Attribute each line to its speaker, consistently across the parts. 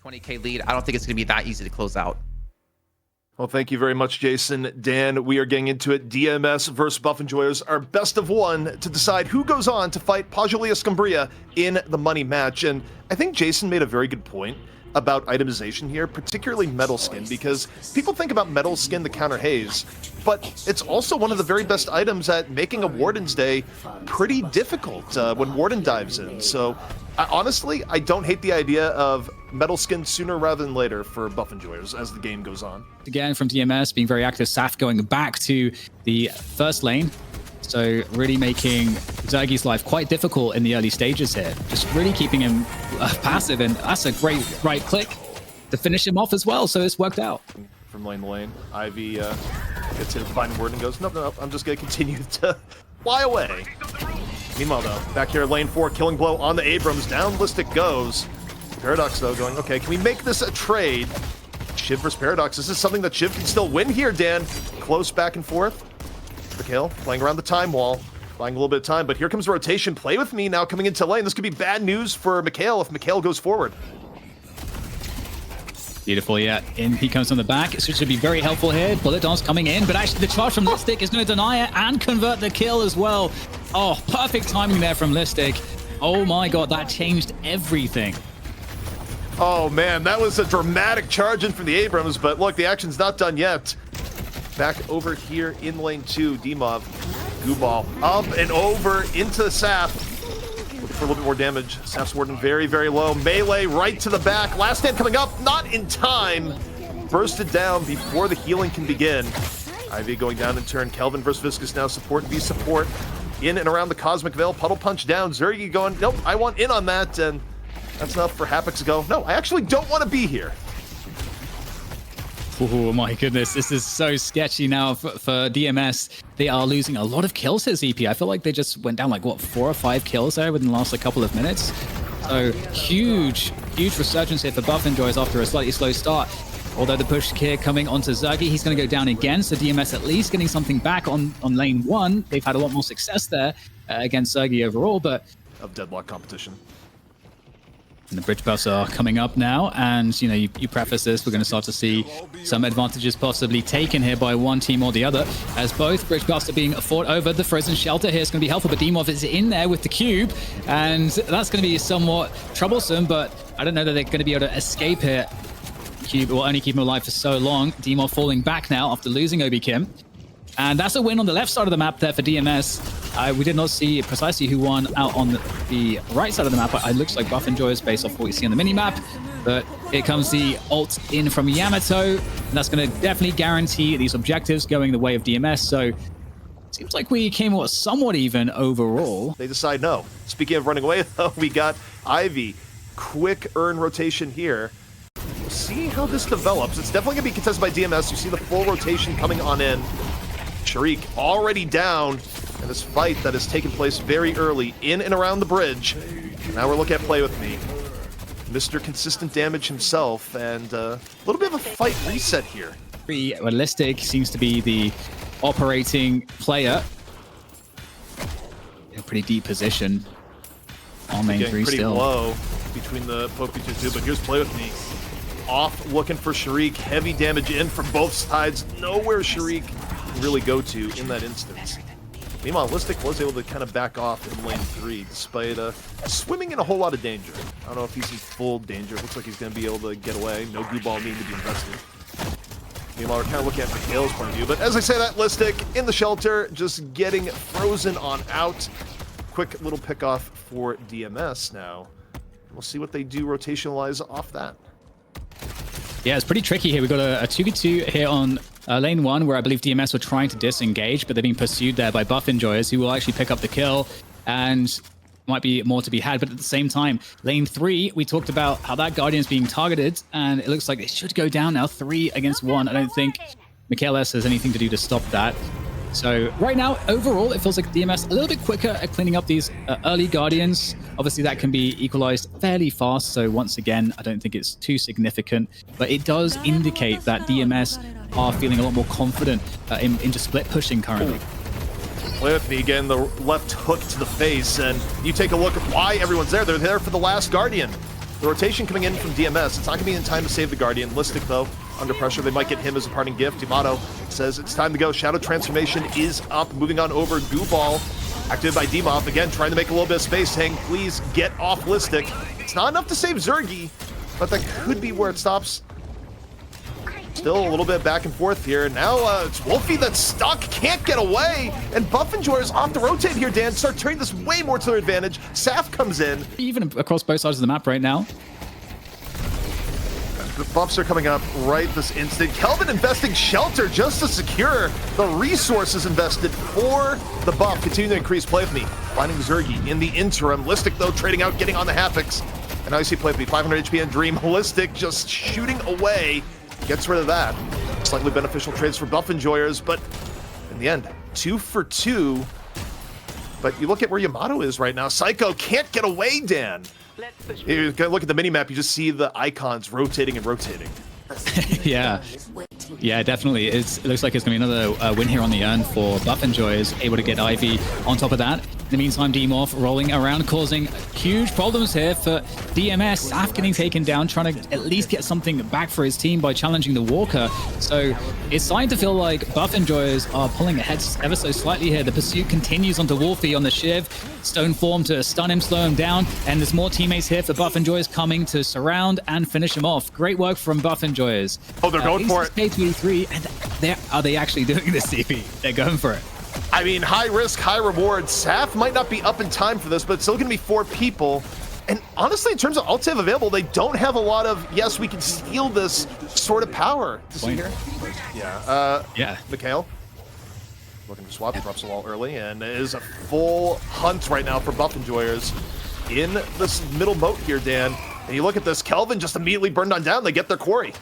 Speaker 1: 20K lead. I don't think it's going to be that easy to close out.
Speaker 2: Well, thank you very much, Jason. Dan, we are getting into it. DMS versus Buff Enjoyers, our best of one to decide who goes on to fight Pajulia Scumbria in the money match. And I think Jason made a very good point about itemization here, particularly Metal Skin, because people think about Metal Skin to counter Haze, but it's also one of the very best items at making a Warden's Day pretty difficult when Warden dives in. So honestly, I don't hate the idea of Metal Skin sooner rather than later for Buff Enjoyers as the game goes on.
Speaker 3: Again, from DMS being very active, Saf going back to the first lane. So really making Zergi's life quite difficult in the early stages here. Just really keeping him passive, and that's a great right click to finish him off as well, so it's worked out.
Speaker 2: From lane to lane, Ivy gets hit with Divine Word and goes, no, I'm just going to continue to fly away. Meanwhile, though, back here, lane 4, Killing Blow on the Abrams. Down Listic goes. Paradox, though, going, okay, can we make this a trade? Shiv versus Paradox. This is something that Shiv can still win here, Dan. Close back and forth. Mikhail playing around the time wall, buying a little bit of time, but here comes rotation. Play with me now coming into lane. This could be bad news for Mikhail if Mikhail goes forward.
Speaker 3: Beautiful, yeah. In he comes on the back. It should be very helpful here. Bullet Dance coming in, but actually the charge from Listic is going to deny it and convert the kill as well. Oh, perfect timing there from Listic. Oh my god, that changed everything.
Speaker 2: Oh man, that was a dramatic charge in from the Abrams, but look, the action's not done yet. Back over here in lane 2, Dimov. Gooball up and over into the Saf. Looking for a little bit more damage. Saf's Warden very, very low. Melee right to the back. Last stand coming up, not in time. Bursted down before the healing can begin. Ivy going down in turn. Kelvin versus Viscous now support v support. In and around the Cosmic Veil. Puddle punch down. Zergi going, nope, I want in on that. And that's enough for Hapix to go, no, I actually don't want to be here.
Speaker 3: Oh my goodness, this is so sketchy now for DMS. They are losing a lot of kills here, ZP. I feel like they just went down like, what, 4 or 5 kills there within the last couple of minutes. So huge resurgence here for Buff Enjoyers after a slightly slow start. Although the push here coming onto Zergi, he's going to go down again. So DMS at least getting something back on lane 1. They've had a lot more success there against Zergi overall, but...
Speaker 2: Of Deadlock competition.
Speaker 3: And the bridge buffs are coming up now, and you know, you preface this, we're going to start to see some advantages possibly taken here by one team or the other, as both bridge buffs are being fought over. The frozen shelter here is going to be helpful, but Dimov is in there with the cube, and that's going to be somewhat troublesome, but I don't know that they're going to be able to escape here. Cube will only keep him alive for so long. Dimov falling back now after losing Obi Kim. And that's a win on the left side of the map there for DMS. We did not see precisely who won out on the right side of the map. It looks like Buff Enjoyers based off what we see on the mini-map. But here comes the ult in from Yamato. And that's going to definitely guarantee these objectives going the way of DMS. So it seems like we came somewhat even overall.
Speaker 2: They decide no. Speaking of running away, though, we got Ivy. Quick earn rotation here. We'll see how this develops. It's definitely going to be contested by DMS. You see the full rotation coming on in. Sharik already down in this fight that has taken place very early in and around the bridge. Now we're looking at Play With Me. Mr. Consistent Damage himself, and a little bit of a fight reset here.
Speaker 3: Listic seems to be the operating player. In a pretty deep position on lane 3
Speaker 2: pretty
Speaker 3: still.
Speaker 2: Low between the poke between two, but here's Play With Me. Off looking for Sharik. Heavy damage in from both sides. Nowhere Sharik can really go to in that instance. Meanwhile, Listic was able to kind of back off in lane 3 despite swimming in a whole lot of danger. I don't know if he's in full danger. Looks like he's going to be able to get away. No goo ball needing to be invested. Meanwhile, we're kind of looking at Mikhail's point of view. But as I say that, Listic in the shelter, just getting frozen on out. Quick little pick off for DMS now. We'll see what they do rotationalize off that.
Speaker 3: Yeah, it's pretty tricky here. We've got a 2v2 here on lane 1, where I believe DMS were trying to disengage, but they're being pursued there by Buff Enjoyers, who will actually pick up the kill, and might be more to be had. But at the same time, lane 3, we talked about how that Guardian is being targeted, and it looks like it should go down now, 3 against 1. I don't think Mikhail S has anything to do to stop that. So right now, overall, it feels like DMS a little bit quicker at cleaning up these early Guardians. Obviously, that can be equalized fairly fast. So once again, I don't think it's too significant. But it does indicate that DMS are feeling a lot more confident into split pushing currently.
Speaker 2: Play With Me again, the left hook to the face. And you take a look at why everyone's there. They're there for the last Guardian. The rotation coming in from DMS, it's not going to be in time to save the Guardian. Listic, though, under pressure. They might get him as a parting gift. Yamato says it's time to go. Shadow Transformation is up. Moving on over. Goo Ball, activated by Demoth. Again, trying to make a little bit of space, saying, please get off Listic. It's not enough to save Zergy, but that could be where it stops. Still a little bit back and forth here. Now it's Wolfie that's stuck, can't get away, and Buff Enjoyers off the rotate here, Dan. Start turning this way more to their advantage. Saf comes in.
Speaker 3: Even across both sides of the map right now.
Speaker 2: The buffs are coming up right this instant. Kelvin investing Shelter just to secure the resources invested for the buff. Continuing to increase Play With Me, finding Zergy in the interim. Listic, though, trading out, getting on the Havocs. And now you see Play With Me, 500 HP and Dream. Listic just shooting away. Gets rid of that. Slightly beneficial trades for Buff Enjoyers, but in the end, 2 for 2. But you look at where Yamato is right now. Psycho can't get away, Dan. You look at the minimap, you just see the icons rotating and rotating.
Speaker 3: Yeah, definitely. It looks like it's going to be another win here on the urn for Buff Enjoyers, able to get Ivy on top of that. In the meantime, Demoth rolling around, causing huge problems here for DMS. Saf getting taken down, trying to at least get something back for his team by challenging the Walker. So it's starting to feel like Buff Enjoyers are pulling ahead ever so slightly here. The pursuit continues onto Wolfie on the Shiv. Stone form to stun him, slow him down. And there's more teammates here for Buff Enjoyers coming to surround and finish him off. Great work from Buff Enjoyers.
Speaker 2: Oh, they're going for it.
Speaker 3: K23, and are they actually doing this, CP? They're going for it.
Speaker 2: I mean, high risk, high reward. Saf might not be up in time for this, but it's still going to be 4 people. And honestly, in terms of ults they have available, they don't have a lot of, yes, we can steal this sort of power.
Speaker 3: Point here?
Speaker 2: Yeah.
Speaker 3: Yeah.
Speaker 2: Mikhail looking to swap, drops the wall early, and is a full hunt right now for Buff Enjoyers in this middle moat here, Dan. And you look at this, Kelvin just immediately burned on down. They get their quarry.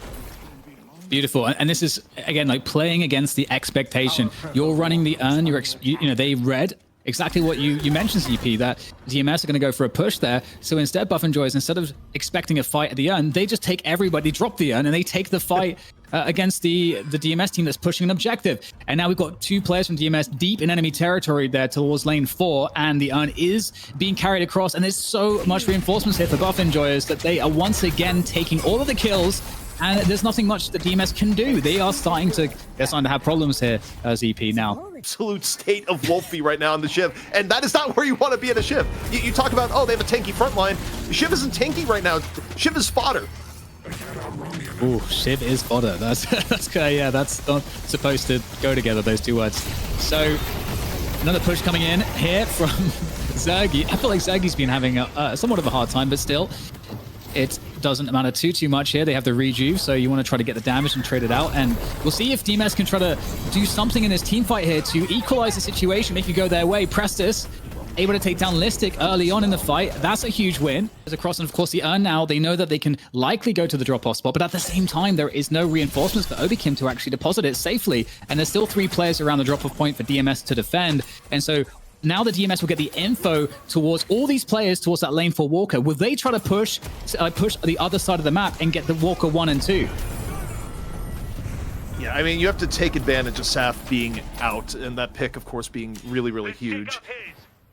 Speaker 3: Beautiful. And this is, again, like playing against the expectation. You're running the urn, you know, they read exactly what you mentioned, CP, that DMS are going to go for a push there. So instead, Buff Enjoyers, instead of expecting a fight at the urn, they just take everybody, drop the urn, and they take the fight against the DMS team that's pushing an objective. And now we've got 2 players from DMS deep in enemy territory there towards lane 4, and the urn is being carried across. And there's so much reinforcements here for Buff Enjoyers that they are once again taking all of the kills. And there's nothing much that DMS can do. They're starting to have problems here, ZP, now.
Speaker 2: Absolute state of Wolfie right now in the Shiv. And that is not where you want to be in a Shiv. You talk about, oh, they have a tanky front line. Shiv isn't tanky right now. Shiv is fodder.
Speaker 3: Ooh, Shiv is fodder. That's yeah, that's not supposed to go together, those 2 words. So, another push coming in here from Zergy. I feel like Zergy's been having somewhat of a hard time, but still, it doesn't matter too much here. They have the rejuve, so you want to try to get the damage and trade it out. And we'll see if DMS can try to do something in this team fight here to equalize the situation, make it go their way. Prestis able to take down Listic early on in the fight. That's a huge win. Across, and of course, the urn now, they know that they can likely go to the drop-off spot, but at the same time, there is no reinforcements for Obikim to actually deposit it safely. And there's still 3 players around the drop-off point for DMS to defend. And so now the DMS will get the info towards all these players towards that lane for Walker. Will they try to push the other side of the map and get the Walker 1 and 2?
Speaker 2: Yeah, I mean, you have to take advantage of Saf being out, and that pick, of course, being really, really huge.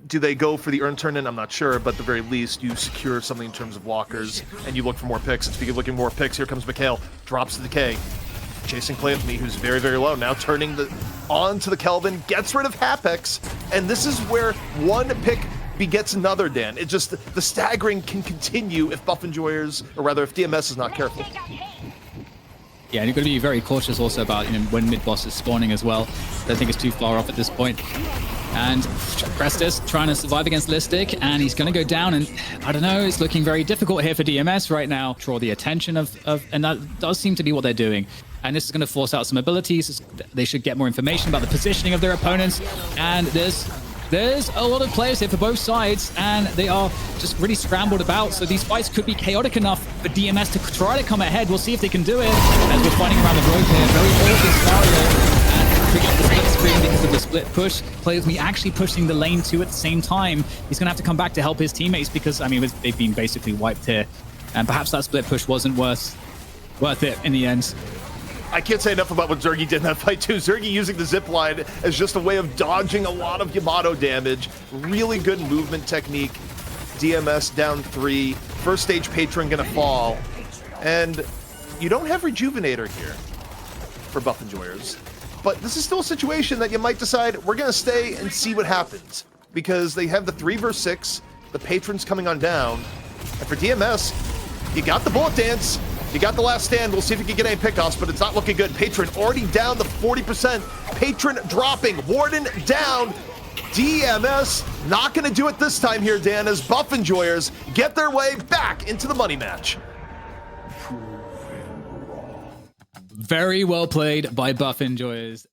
Speaker 2: Do they go for the urn turn in? I'm not sure, but at the very least, you secure something in terms of walkers, and you look for more picks. And speaking of looking for more picks, here comes Mikhail, drops the decay. Chasing Play With Me, who's very, very low. Now turning onto the Kelvin, gets rid of Hapex, and this is where one pick begets another, Dan. It just, the staggering can continue if Buff Enjoyers, or rather if DMS is not careful.
Speaker 3: Yeah, and you've got to be very cautious also about, you know, when mid-boss is spawning as well. Don't think it's too far off at this point. And Prestis trying to survive against Listic, and he's going to go down, and I don't know, it's looking very difficult here for DMS right now. Draw the attention of and that does seem to be what they're doing. And this is going to force out some abilities. They should get more information about the positioning of their opponents. And there's a lot of players here for both sides, and they are just really scrambled about. So these fights could be chaotic enough for DMS to try to come ahead. We'll see if they can do it. As we're fighting around the road here, very awkward scenario. And bring up the split screen because of the split push. Play With Me actually pushing the lane 2 at the same time. He's going to have to come back to help his teammates because, I mean, they've been basically wiped here. And perhaps that split push wasn't worth it in the end.
Speaker 2: I can't say enough about what Zergy did in that fight, too. Zergy using the zipline as just a way of dodging a lot of Yamato damage. Really good movement technique. DMS down 3. First stage Patron gonna fall. And you don't have Rejuvenator here for buff enjoyers. But this is still a situation that you might decide we're gonna stay and see what happens. Because they have the 3 versus 6, the Patron's coming on down. And for DMS, you got the Bullet Dance, you got the Last Stand. We'll see if you can get any pickoffs, but it's not looking good. Patron already down to 40%. Patron dropping, Warden down. DMS not gonna do it this time here, Dan, as buff enjoyers get their way back into the money match.
Speaker 3: Very well played by buff enjoyers.